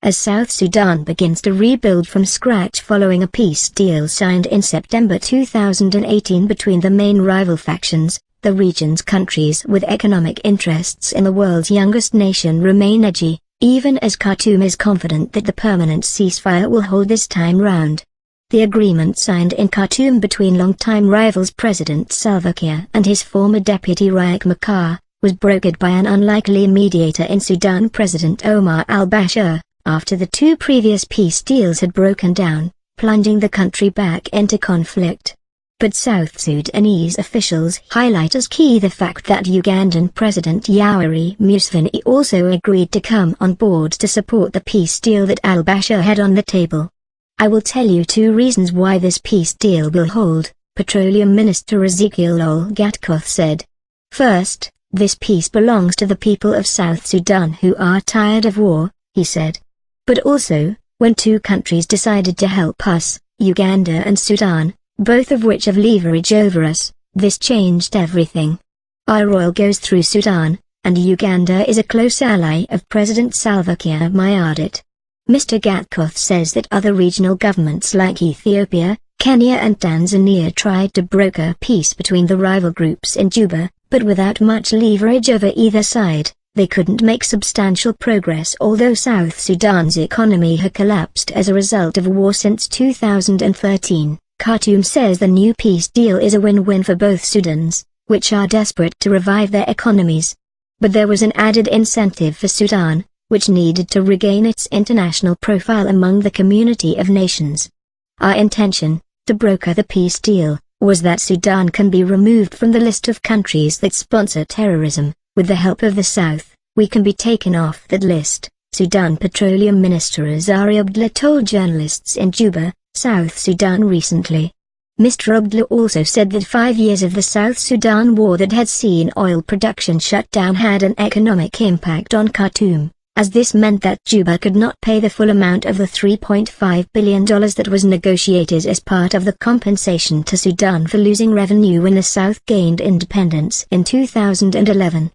as South Sudan begins to rebuild from scratch following a peace deal signed in September 2018 between the main rival factions. The region's countries with economic interests in the world's youngest nation remain edgy, even as Khartoum is confident that the permanent ceasefire will hold this time round. The agreement signed in Khartoum between longtime rivals President Salva Kiir and his former deputy Riek Machar, was brokered by an unlikely mediator in Sudan, President Omar al-Bashir, after the two previous peace deals had broken down, plunging the country back into conflict. But South Sudanese officials highlight as key the fact that Ugandan President Yoweri Museveni also agreed to come on board to support the peace deal that al-Bashir had on the table. "I will tell you two reasons why this peace deal will hold," Petroleum Minister Ezekiel Ol-Gatkoth said. "First, this peace belongs to the people of South Sudan who are tired of war," he said. "But also, when two countries decided to help us, Uganda and Sudan, both of which have leverage over us, this changed everything. Our oil goes through Sudan, and Uganda is a close ally of President Salva Kiir Mayardit." Mr. Gatkoth says that other regional governments like Ethiopia, Kenya and Tanzania tried to broker peace between the rival groups in Juba, but without much leverage over either side, they couldn't make substantial progress. Although South Sudan's economy had collapsed as a result of war since 2013. Khartoum says the new peace deal is a win-win for both Sudans, which are desperate to revive their economies. But there was an added incentive for Sudan, which needed to regain its international profile among the community of nations. "Our intention, to broker the peace deal, was that Sudan can be removed from the list of countries that sponsor terrorism. With the help of the South, we can be taken off that list," Sudan Petroleum Minister Azari Abdullah told journalists in Juba, South Sudan recently. Mr. Abdullah also said that 5 years of the South Sudan war that had seen oil production shut down had an economic impact on Khartoum, as this meant that Juba could not pay the full amount of the $3.5 billion that was negotiated as part of the compensation to Sudan for losing revenue when the South gained independence in 2011.